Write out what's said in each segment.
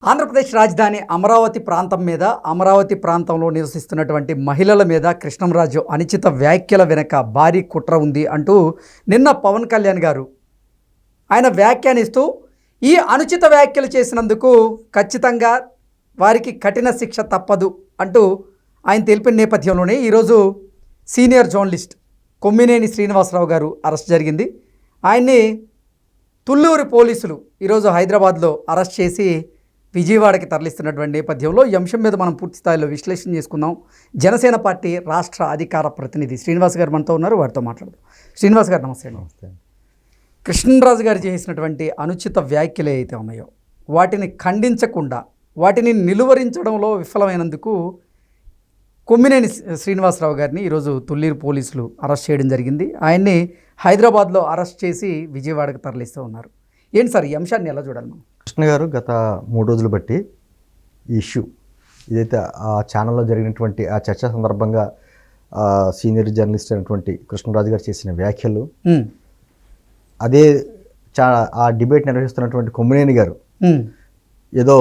ఆంధ్రప్రదేశ్ రాజధాని అమరావతి ప్రాంతం మీద అమరావతి ప్రాంతంలో నివసిస్తున్నటువంటి మహిళల మీద కృష్ణంరాజు అనుచిత వ్యాఖ్యల వెనుక భారీ కుట్ర ఉంది అంటూ నిన్న పవన్ కళ్యాణ్ గారు ఆయన వ్యాఖ్యానిస్తూ ఈ అనుచిత వ్యాఖ్యలు చేసినందుకు ఖచ్చితంగా వారికి కఠిన శిక్ష తప్పదు అంటూ ఆయన తెలిపిన నేపథ్యంలోనే ఈరోజు సీనియర్ జర్నలిస్ట్ కొమ్మినేని శ్రీనివాసరావు గారు అరెస్ట్ జరిగింది. ఆయన్ని తుళ్ళూరు పోలీసులు ఈరోజు హైదరాబాద్లో అరెస్ట్ చేసి విజయవాడకి తరలిస్తున్నటువంటి నేపథ్యంలో ఈ అంశం మీద మనం పూర్తి స్థాయిలో విశ్లేషణ చేసుకుందాం. జనసేన పార్టీ రాష్ట్ర అధికార ప్రతినిధి శ్రీనివాస్ గారు మనతో ఉన్నారు, వారితో మాట్లాడదాం. శ్రీనివాస్ గారు నమస్తే. నమస్తే. కృష్ణరాజు గారు చేసినటువంటి అనుచిత వ్యాఖ్యలు ఏవైతే ఉన్నాయో వాటిని ఖండించకుండా వాటిని నిలువరించడంలో విఫలమైనందుకు కొమ్మినేని శ్రీనివాసరావు గారిని ఈరోజు తుళ్ళూరు పోలీసులు అరెస్ట్ చేయడం జరిగింది. ఆయన్ని హైదరాబాద్లో అరెస్ట్ చేసి విజయవాడకు తరలిస్తూ ఉన్నారు. ఏంటి సార్ ఈ అంశాన్ని ఎలా చూడాలి మనం? కృష్ణ గారు గత 3 రోజులు బట్టి ఈ ఇష్యూ ఇదైతే ఆ ఛానల్లో జరిగినటువంటి ఆ చర్చ సందర్భంగా సీనియర్ జర్నలిస్ట్ అయినటువంటి కృష్ణరాజు గారు చేసిన వ్యాఖ్యలు, అదే ఆ డిబేట్ నిర్వహిస్తున్నటువంటి కొమ్మినేని గారు ఏదో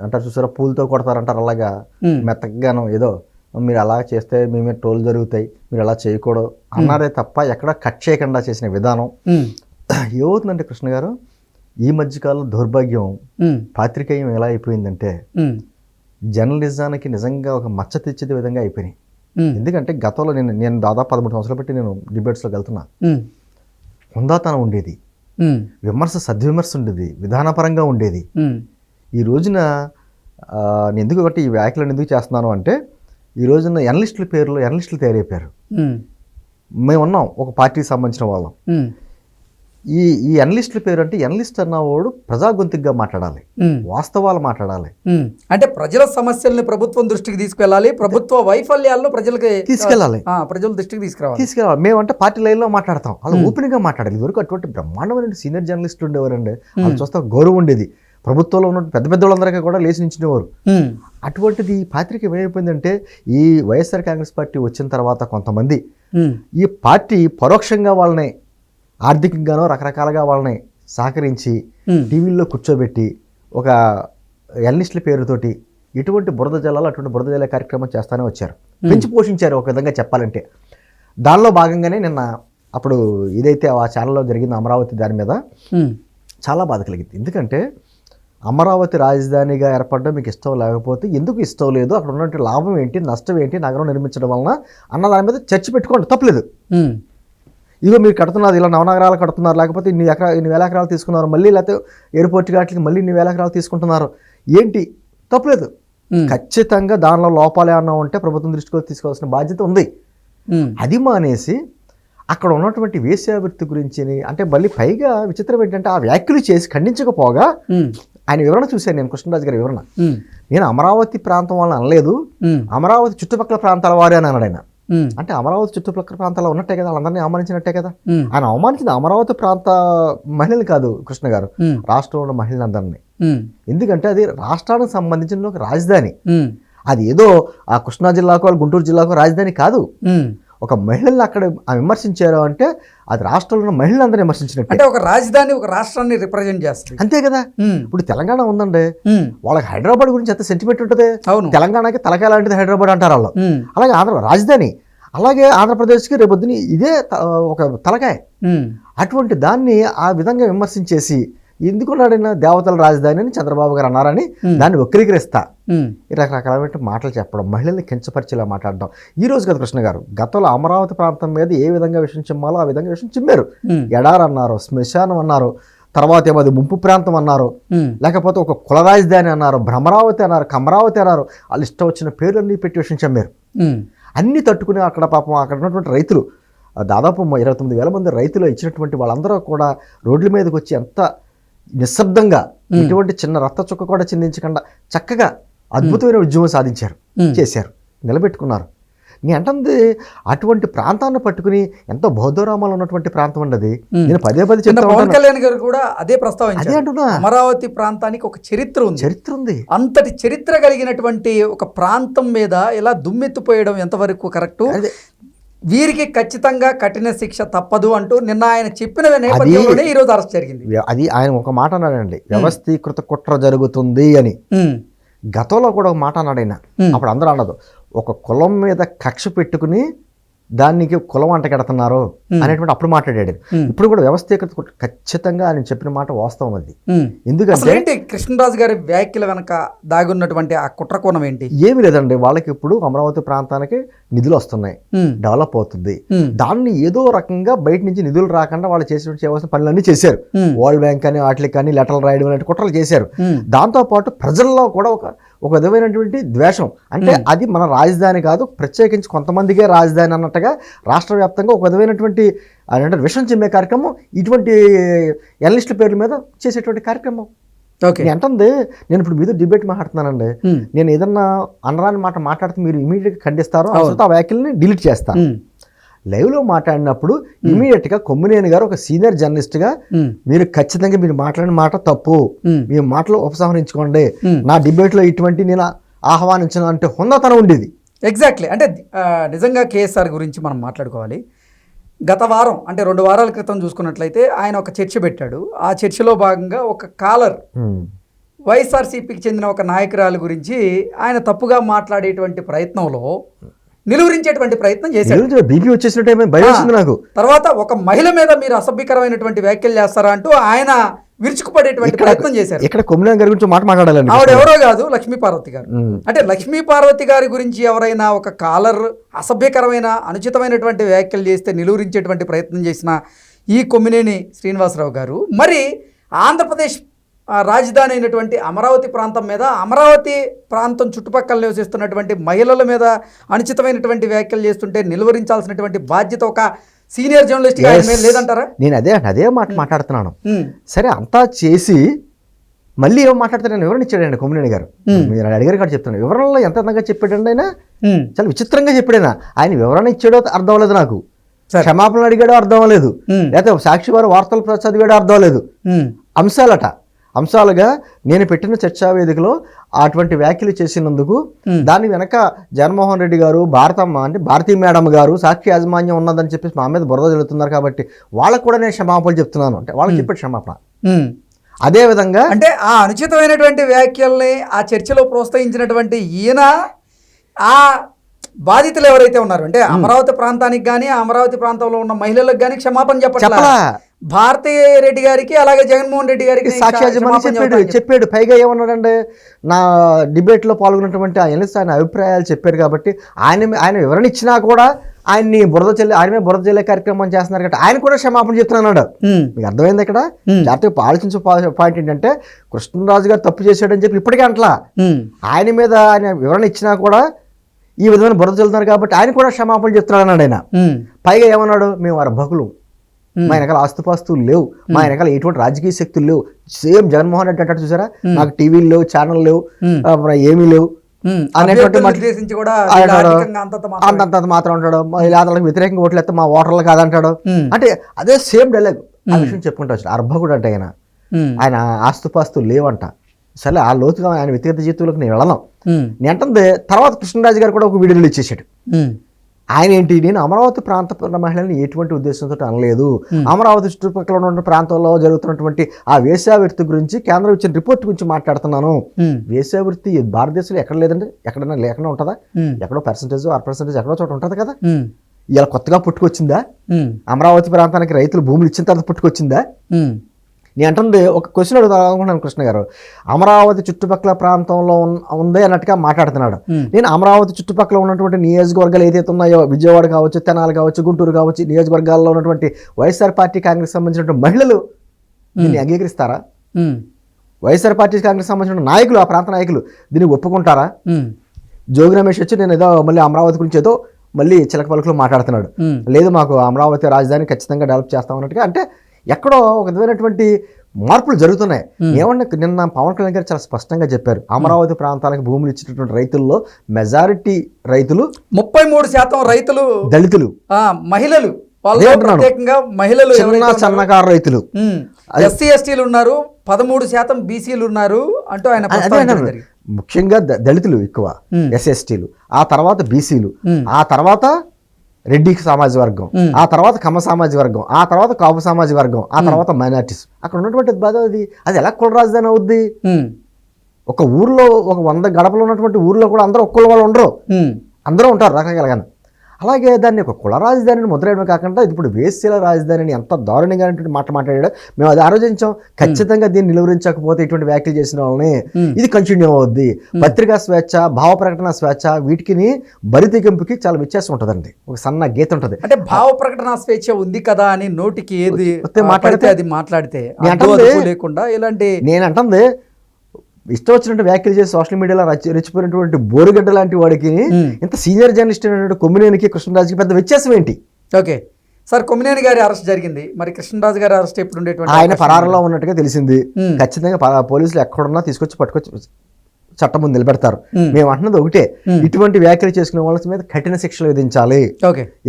అంటారు చూసారా, పూలతో కొడతారంటారు, అలాగా మెత్తగాను ఏదో మీరు అలా చేస్తే మేమే ట్రోల్ జరుగుతాయి, మీరు అలా చేయకూడదు అన్నారే తప్ప ఎక్కడ కట్ చేయకుండా చేసిన విధానం ఏమవుతుందంటే కృష్ణ గారు, ఈ మధ్యకాలంలో దౌర్భాగ్యం పాత్రికేయం ఎలా అయిపోయిందంటే జర్నలిజానికి నిజంగా ఒక మచ్చ తెచ్చే విధంగా అయిపోయినాయి. ఎందుకంటే గతంలో నేను దాదాపు 13 సంవత్సరాలు బట్టి నేను డిబేట్స్లోకి వెళ్తున్నా. హుందాతనం ఉండేది, విమర్శ సద్విమర్శ ఉండేది, విధానపరంగా ఉండేది. ఈ రోజున నేను ఎందుకు బట్టి ఈ వ్యాఖ్యలను ఎందుకు చేస్తున్నాను అంటే, ఈ రోజున ఎనలిస్టుల పేరులో ఎనలిస్టులు తయారైపోయారు. మేము ఉన్నాం ఒక పార్టీకి సంబంధించిన వాళ్ళం. ఈ ఎనలిస్టుల పేరు అంటే ఎనలిస్ట్ అన్నవాడు ప్రజా గొంతుగా మాట్లాడాలి, వాస్తవాలు మాట్లాడాలి, అంటే ప్రజల సమస్యల్ని ప్రభుత్వం దృష్టికి తీసుకెళ్ళాలి, ప్రభుత్వ వైఫల్యాలను ప్రజలకి తీసుకెళ్ళాలి, ప్రజల దృష్టికి తీసుకురావాలి. మేమంటే పార్టీ లైన్లో మాట్లాడతాం, వాళ్ళు ఓపెన్గా మాట్లాడాలి. ఇదివరకు అటువంటి బ్రహ్మాండమైన సీనియర్ జర్నలిస్టులు ఉండేవారండి, వాళ్ళు చూస్తే గౌరవం ఉండేది. ప్రభుత్వంలో ఉన్న పెద్ద పెద్ద వాళ్ళందరికీ కూడా లేచి నించునేవారు. అటువంటిది ఈ పాత్రిక ఏమైపోయిందంటే, ఈ వైఎస్ఆర్ కాంగ్రెస్ పార్టీ వచ్చిన తర్వాత కొంతమంది ఈ పార్టీ పరోక్షంగా వాళ్ళని ఆర్థికంగానో రకరకాలుగా వాళ్ళని సహకరించి టీవీల్లో కూర్చోబెట్టి ఒక ఎనలిస్టుల పేరుతోటి ఇటువంటి బురద జల్లాలు అటువంటి బురద జల్లే కార్యక్రమం చేస్తూనే వచ్చారు, పెంచి పోషించారు ఒక విధంగా చెప్పాలంటే. దానిలో భాగంగానే నిన్న అప్పుడు ఇదైతే ఆ ఛానల్లో జరిగిన అమరావతి దాని మీద చాలా బాధ కలిగింది. ఎందుకంటే అమరావతి రాజధానిగా ఏర్పడడం మీకు ఇష్టం లేకపోతే ఎందుకు ఇష్టం లేదు, అక్కడ ఉన్నటువంటి లాభం ఏంటి, నష్టం ఏంటి, నగరం నిర్మించడం వలన అన్న దాని మీద చర్చ పెట్టుకోండి, తప్పలేదు. ఇదిగో మీరు కడుతున్నారు, ఇలా నవనగరాలు కడుతున్నారు, లేకపోతే ఇన్ని వేల ఎకరాలు తీసుకున్నారు, మళ్ళీ లేకపోతే ఎయిర్పోర్ట్ గాట్లకి మళ్ళీ ఇన్ని వేల ఎకరాలు తీసుకుంటున్నారు, ఏంటి తప్పలేదు. ఖచ్చితంగా దానిలో లోపాలు ఏమన్నా ఉంటే ప్రభుత్వం దృష్టికి తీసుకోవాల్సిన బాధ్యత ఉంది. అది మానేసి అక్కడ ఉన్నటువంటి వేశ్యావృత్తి గురించి అంటే మళ్ళీ పైగా విచిత్రం ఏంటంటే ఆ వ్యాఖ్యలు చేసి ఖండించకపోగా ఆయన వివరణ చూశాను నేను, కృష్ణరాజు గారి వివరణ. నేను అమరావతి ప్రాంతం వాళ్ళని అనలేదు, అమరావతి చుట్టుపక్కల ప్రాంతాల వారే అని అన్నాడు ఆయన. అంటే అమరావతి చుట్టుపక్కల ప్రాంతాల్లో ఉన్నట్టే కదా, వాళ్ళందరినీ అవమానించినట్టే కదా. ఆయన అవమానించింది అమరావతి ప్రాంత మహిళలు కాదు కృష్ణ గారు, రాష్ట్రంలో ఉన్న మహిళలందరినీ. ఎందుకంటే అది రాష్ట్రానికి సంబంధించిన ఒక రాజధాని. అది ఏదో ఆ కృష్ణా జిల్లాకు గుంటూరు జిల్లాకు రాజధాని కాదు. ఒక మహిళల్ని అక్కడ విమర్శించారు అంటే అది రాష్ట్రంలో ఉన్న మహిళలందరూ విమర్శించినట్టు. అంటే ఒక రాజధాని ఒక రాష్ట్రాన్ని రిప్రజెంట్ చేస్తుంది, అంతే కదా. ఇప్పుడు తెలంగాణ ఉందండి, వాళ్ళకి హైదరాబాద్ గురించి ఎంత సెంటిమెంట్ ఉంటుంది. తెలంగాణకి తలకాయ లాంటిది హైదరాబాద్ అంటారు వాళ్ళు. అలాగే రాజధాని, అలాగే ఆంధ్రప్రదేశ్కి రేపొద్దున ఇదే ఒక తలకాయ. అటువంటి దాన్ని ఆ విధంగా విమర్శించేసి ఎందుకున్నాడైనా దేవతల రాజధాని అని చంద్రబాబు గారు అన్నారని దాన్ని వక్రీకరిస్తా రకరకాలైన మాటలు చెప్పడం, మహిళల్ని కించపరిచేలా మాట్లాడడం. ఈ రోజు కదా కృష్ణ గారు, గతంలో అమరావతి ప్రాంతం మీద ఏ విధంగా విషయం చిమ్మాలో ఆ విధంగా విషయం చిమ్మారు. ఎడారు అన్నారు, శ్మశానం అన్నారు, తర్వాత ఏమో అది ముంపు ప్రాంతం అన్నారు, లేకపోతే ఒక కుల రాజధాని అన్నారు, భ్రమరావతి అన్నారు, కమరావతి అన్నారు, వాళ్ళు ఇష్టం వచ్చిన పేర్లన్నీ పెట్టి విషయం చెమ్మారు. అన్నీ తట్టుకుని అక్కడ పాపం అక్కడ ఉన్నటువంటి రైతులు దాదాపు 29,000 మంది రైతులు ఇచ్చినటువంటి వాళ్ళందరూ కూడా రోడ్ల మీదకి వచ్చి ఎంత నిశ్శబ్దంగా ఇటువంటి చిన్న రక్త చుక్క కూడా చిందించకుండా చక్కగా అద్భుతమైన ఉద్యమం సాధించారు, చేశారు, నిలబెట్టుకున్నారు. నీ అంటుంది అటువంటి ప్రాంతాన్ని పట్టుకుని ఎంతో బౌద్ధరామాలు ఉన్నటువంటి ప్రాంతం ఉండదు. నేను పదే పవన్ కళ్యాణ్ గారు కూడా అదే ప్రస్తావించారు. అమరావతి ప్రాంతానికి ఒక చరిత్ర ఉంది. అంతటి చరిత్ర కలిగినటువంటి ఒక ప్రాంతం మీద ఇలా దుమ్మెత్తిపోయడం ఎంతవరకు కరెక్ట్? వీరికి ఖచ్చితంగా కఠిన శిక్ష తప్పదు అంటూ నిన్న ఆయన చెప్పిన నేపథ్యంలోనే ఈరోజు అరెస్ట్ జరిగింది. అది ఆయన ఒక మాట అన్నాడండి, వ్యవస్థీకృత కుట్ర జరుగుతుంది అని. గతంలో కూడా ఒక మాట అన్నాడు ఆయన. అప్పుడు అందరూ అన్నదు, ఒక కులం మీద కక్ష పెట్టుకుని దానికి కులం అంటగడుతున్నారు అనేటువంటి అప్పుడు మాట్లాడాడు. ఇప్పుడు కూడా వ్యవస్థీకృత కుట్ర ఖచ్చితంగా ఆయన చెప్పిన మాట వాస్తవం. అది ఎందుకంటే కృష్ణరాజు గారి వ్యాఖ్యల వెనక దాగున్నటువంటి ఆ కుట్ర కోణం ఏంటి? ఏమి లేదండి, వాళ్ళకి ఇప్పుడు అమరావతి ప్రాంతానికి నిధులు వస్తున్నాయి, డెవలప్ అవుతుంది. దాన్ని ఏదో రకంగా బయట నుంచి నిధులు రాకుండా వాళ్ళు చేయవలసిన పనులన్నీ చేశారు. వరల్డ్ బ్యాంక్ అని వాటికి కానీ లెటర్లు రాయడం అనేటువంటి కుట్రలు చేశారు. దాంతో పాటు ప్రజల్లో కూడా ఒక విధమైనటువంటి ద్వేషం, అంటే అది మన రాజధాని కాదు, ప్రత్యేకించి కొంతమందికే రాజధాని అన్నట్టుగా రాష్ట్ర వ్యాప్తంగా ఒక విధమైనటువంటి అంటే విషం చిమ్మే కార్యక్రమం ఇటువంటి ఎనలిస్టుల పేర్ల మీద చేసేటువంటి కార్యక్రమం. అంటే నేను ఇప్పుడు మీతో డిబేట్ మాట్లాడుతున్నానండి, నేను ఏదన్నా అనరాని మాట మాట్లాడితే మీరు ఇమీడియట్గా ఖండిస్తారు, ఆ వ్యాఖ్యల్ని డిలీట్ చేస్తాను. లైవ్లో మాట్లాడినప్పుడు ఇమీడియట్గా కొమ్మినేని గారు ఒక సీనియర్ జర్నలిస్ట్గా మీరు ఖచ్చితంగా మీరు మాట్లాడిన మాట తప్పు, మీ మాటలు ఉపసంహరించుకోండి, నా డిబేట్లో ఇటువంటి నేను ఆహ్వానించను అంటే హుందాతనం ఉండేది. ఎగ్జాక్ట్లీ. అంటే నిజంగా కేఎస్ఆర్ గురించి మనం మాట్లాడుకోవాలి. గత వారం అంటే 2 వారాల క్రితం చూసుకున్నట్లయితే ఆయన ఒక చర్చ పెట్టాడు. ఆ చర్చలో భాగంగా ఒక కాలర్ వైఎస్ఆర్సీపీకి చెందిన ఒక నాయకురాలు గురించి ఆయన తప్పుగా మాట్లాడేటువంటి ప్రయత్నంలో నిలువరించేటువంటి ప్రయత్నం చేశారు. బీపీ వచ్చేసినట్టు భయం వేసింది నాకు. తర్వాత ఒక మహిళ మీద మీరు అసభ్యకరమైనటువంటి వ్యాఖ్యలు చేస్తారా అంటూ ఆయన విరుచుకుపడేటువంటి ప్రయత్నం చేశారు. ఇక్కడ కొమ్మినేని గారి గురించి మాట మాట్లాడాలండి. ఆవిడ ఎవరో కాదు, లక్ష్మీపార్వతి గారు. అంటే లక్ష్మీపార్వతి గారి గురించి ఎవరైనా ఒక కాలర్ అసభ్యకరమైన అనుచితమైనటువంటి వ్యాఖ్యలు చేస్తే నిలువరించేటువంటి ప్రయత్నం చేసిన ఈ కొమ్మినేని శ్రీనివాసరావు గారు మరి ఆంధ్రప్రదేశ్ రాజధాని అయినటువంటి అమరావతి ప్రాంతం మీద, అమరావతి ప్రాంతం చుట్టుపక్కల నివసిస్తున్నటువంటి మహిళల మీద అనుచితమైనటువంటి వ్యాఖ్యలు చేస్తుంటే నిలువరించాల్సినటువంటి బాధ్యత ఒక సీనియర్ జర్నలిస్ట్ లేదంటారా? నేను అదే మాట మాట్లాడుతున్నాను. సరే, అంతా చేసి మళ్ళీ ఏమో మాట్లాడుతున్నాను, వివరణ ఇచ్చాడండి కొమ్మినేని గారు. మీరు అడిగారు కాదు చెప్తున్నాను, వివరణలో ఎంత అందంగా చెప్పాడండి ఆయన, చాలా విచిత్రంగా చెప్పాడు. ఆయన వివరణ ఇచ్చాడో అర్థం అవ్వలేదు నాకు, క్షమాపణలు అడిగాడో అర్థం అవ్వలేదు, లేకపోతే సాక్షి వారు వార్తలు చదివాడో అర్థం అవ్వలేదు. అంశాలుగా నేను పెట్టిన చర్చా వేదికలో అటువంటి వ్యాఖ్యలు చేసినందుకు దాని వెనక జగన్మోహన్ రెడ్డి గారు, భారతమ్మ అంటే భారతీ మేడం గారు సాక్షి యాజమాన్యం ఉన్నదని చెప్పేసి మా మీద బురద జరుగుతున్నారు కాబట్టి వాళ్ళకు కూడా నేను క్షమాపణలు చెప్తున్నాను అంటే వాళ్ళకి చెప్పే క్షమాపణ. అదే విధంగా అంటే ఆ అనుచితమైనటువంటి వ్యాఖ్యల్ని ఆ చర్చలో ప్రోత్సహించినటువంటి ఈయన ఆ బాధితులు ఎవరైతే ఉన్నారు అంటే అమరావతి ప్రాంతానికి కానీ అమరావతి ప్రాంతంలో ఉన్న మహిళలకు కానీ క్షమాపణ చెప్పట్లా. భారతీ రెడ్డి గారికి అలాగే జగన్మోహన్ రెడ్డి గారికి సాక్షి చెప్పాడు. పైగా ఏమన్నాడంటే, నా డిబేట్లో పాల్గొన్నటువంటి ఆయన అభిప్రాయాలు చెప్పారు కాబట్టి ఆయన వివరణ ఇచ్చినా కూడా ఆయన్ని ఆయన మీద బురద చల్లే కార్యక్రమం చేస్తున్నారు కాబట్టి ఆయన కూడా క్షమాపణ చెప్తున్నాడు. మీకు అర్థమైంది? ఇక్కడ జాతీయ ఆలోచించే పాయింట్ ఏంటంటే, కృష్ణరాజు గారు తప్పు చేశాడని చెప్పి ఇప్పటికే అంటలా, ఆయన మీద ఆయన వివరణ ఇచ్చినా కూడా ఈ విధమైన బురద చల్లుతున్నారు కాబట్టి ఆయన కూడా క్షమాపణ చెప్తున్నాడు అన్నాడు ఆయన. పైగా ఏమన్నాడు, మేము అర్భకులు, మా వెనకాల ఆస్తుపాస్తులు లేవు, మా వెనకాల ఎటువంటి రాజకీయ శక్తులు లేవు. సేమ్ జగన్మోహన్ రెడ్డి అంటాడు చూసారా, నాకు టీవీలు లేవు, ఛానల్ లేవు, ఏమీ లేవు అనేటువంటి అంతంత మాత్రం అంటాడు. మహిళలకు వ్యతిరేకంగా ఓట్లు ఎత్తే మా ఓటర్లు కాదంటాడు. అంటే అదే సేమ్ డైలాగ్ ఆ విషయం చెప్పుకుంటూ వచ్చాడు. అర్భకుడు అంటే ఆయన ఆస్తుపాస్తులు లేవంట. సరే, ఆ లోతుగా ఆయన వ్యక్తిగత జీవితంలోకి నేను వెళ్ళను. నేను అంటే తర్వాత కృష్ణరాజు గారు కూడా ఒక వీడియోలు ఇచ్చేసాడు. ఆయన ఏంటి, నేను అమరావతి ప్రాంత మహిళల్ని ఎటువంటి ఉద్దేశంతో అనలేదు, అమరావతి చుట్టుపక్కల ఉన్న ప్రాంతాల్లో జరుగుతున్నటువంటి ఆ వేశ్యావృత్తి గురించి కేంద్రం ఇచ్చిన రిపోర్ట్ గురించి మాట్లాడుతున్నాను. వేశ్యావృత్తి భారతదేశంలో ఎక్కడ లేదండి, ఎక్కడైనా లేకుండా ఉంటుందా? ఎక్కడో పర్సెంటేజ్ ఎక్కడో చోట ఉంటుంది కదా. ఇలా కొత్తగా పుట్టుకొచ్చిందా? అమరావతి ప్రాంతానికి రైతులు భూములు ఇచ్చిన తర్వాత పుట్టుకొచ్చిందా? నేను అంటుంది ఒక క్వశ్చన్ అడుగుతాను కృష్ణ గారు, అమరావతి చుట్టుపక్కల ప్రాంతంలో ఉంది అన్నట్టుగా మాట్లాడుతున్నాడు. నేను అమరావతి చుట్టుపక్కల ఉన్నటువంటి నియోజకవర్గాలు ఏదైతే ఉన్నాయో, విజయవాడ కావచ్చు, తెనాలి కావచ్చు, గుంటూరు కావచ్చు, నియోజకవర్గాల్లో ఉన్నటువంటి వైఎస్ఆర్ పార్టీ కాంగ్రెస్ సంబంధించినటువంటి మహిళలు దీన్ని అంగీకరిస్తారా? వైఎస్ఆర్ పార్టీ కాంగ్రెస్ సంబంధించిన నాయకులు, ఆ ప్రాంత నాయకులు దీన్ని ఒప్పుకుంటారా? జోగి రమేష్ వచ్చి నేను ఏదో మళ్ళీ అమరావతి గురించి ఏదో మళ్ళీ చిలక పలుకులు మాట్లాడుతున్నాడు. లేదు, మాకు అమరావతి రాజధాని ఖచ్చితంగా డెవలప్ చేస్తాం అన్నట్టుగా. అంటే ఎక్కడో ఒక విధమైనటువంటి మార్పులు జరుగుతున్నాయి. ఏమన్నా నిన్న పవన్ కళ్యాణ్ గారు చాలా స్పష్టంగా చెప్పారు, అమరావతి ప్రాంతాలకు భూములు ఇచ్చినటువంటి రైతుల్లో మెజారిటీ రైతులు 33% రైతులు దళితులు, మహిళలు, మహిళలు, సన్నకారు రైతులు, ఎస్సీ ఎస్టీలు ఉన్నారు, 13% బీసీలు ఉన్నారు అంటూ ఆయన ముఖ్యంగా దళితులు ఎక్కువ, ఎస్ఎస్టీలు, ఆ తర్వాత బీసీలు, ఆ తర్వాత రెడ్డి సామాజిక వర్గం, ఆ తర్వాత కమ్మ సామాజిక వర్గం, ఆ తర్వాత కాపు సామాజిక వర్గం, ఆ తర్వాత మైనార్టీస్. అక్కడ ఉన్నటువంటి బాధ అది ఎలా కుల రాజధాని అవుద్ది? ఒక ఊర్లో ఒక 100 గడపలు ఉన్నటువంటి ఊర్లో కూడా అందరూ ఒక్కళ్ళు వాళ్ళు ఉండరు, అందరూ ఉంటారు రకరకాలుగా. అలాగే దాన్ని ఒక కుల రాజధానిని ముద్రేయడమే కాకుండా ఇప్పుడు వేశ్యల రాజధానిని ఎంత దారుణంగా మాట్లాడాడో మేము అది ఆలోచించాం. ఖచ్చితంగా దీన్ని నిలువరించకపోతే ఇటువంటి వ్యాఖ్యలు చేసిన వాళ్ళని ఇది కంటిన్యూ అవుద్ది. పత్రికా స్వేచ్ఛ, భావ ప్రకటన స్వేచ్ఛ, వీటికి బరితెగింపుకి చాలా వ్యత్యాసం ఉంటుందండి. ఒక సన్న గీత ఉంటుంది. అంటే భావ ప్రకటన స్వేచ్ఛ ఉంది కదా అని నోటికి ఏది మాట్లాడితే అది మాట్లాడితే లేకుండా ఇలాంటి నేను అంటుంది ఇష్టం వచ్చినట్టు వ్యాఖ్యలు చేసి సోషల్ మీడియాలో రెచ్చిపోయినటువంటి బోరుగడ్డ లాంటి వాడికి ఇంత సీనియర్ జర్నలిస్ట్ అయినటువంటి కొమ్మినేనికి కృష్ణరాజుకి పెద్ద వ్యత్యాసం ఏంటి? ఓకే సార్, కొమ్మినేని గారి అరెస్ట్ జరిగింది, మరి కృష్ణరాజు గారి అరెస్ట్ ఎప్పుడు ఉండేటువంటి? ఆయన పరారులో ఉన్నట్టుగా తెలిసింది. ఖచ్చితంగా పోలీసులు ఎక్కడున్నా పట్టుకొచ్చి చట్టం ముందు నిలబెడతారు. మేము అంటున్నది ఒకటే, ఇటువంటి వ్యాఖ్యలు చేసుకునే వాళ్ళ మీద కఠిన శిక్షలు విధించాలి.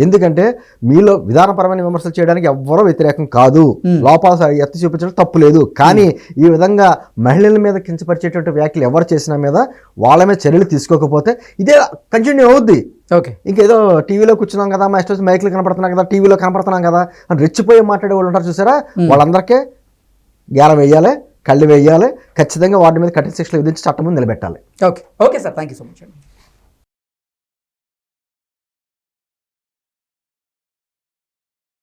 ఎందుకంటే మీలో విధానపరమైన విమర్శలు చేయడానికి ఎవ్వరూ వ్యతిరేకం కాదు, లోపాలు ఎత్తి చూపించడం తప్పు లేదు. కానీ ఈ విధంగా మహిళల మీద కించపరిచేటువంటి వ్యాఖ్యలు ఎవరు చేసిన మీద వాళ్ళ మీద చర్యలు తీసుకోకపోతే ఇదే కంటిన్యూ అవుద్ది. ఇంకేదో టీవీలో కూర్చున్నాం కదా, మా ఇష్టం మైక్లు కనపడుతున్నాం కదా, టీవీలో కనపడుతున్నాం కదా అని రెచ్చిపోయి మాట్లాడే వాళ్ళు ఉంటారు చూసారా, వాళ్ళందరికీ గేలం వేయాలి, కళ్ళు వేయాలి. ఖచ్చితంగా వాటి మీద కఠిన శిక్షలు విధించి చట్టం ముందు నిలబెట్టాలి. Okay sir, thank you so much అండి.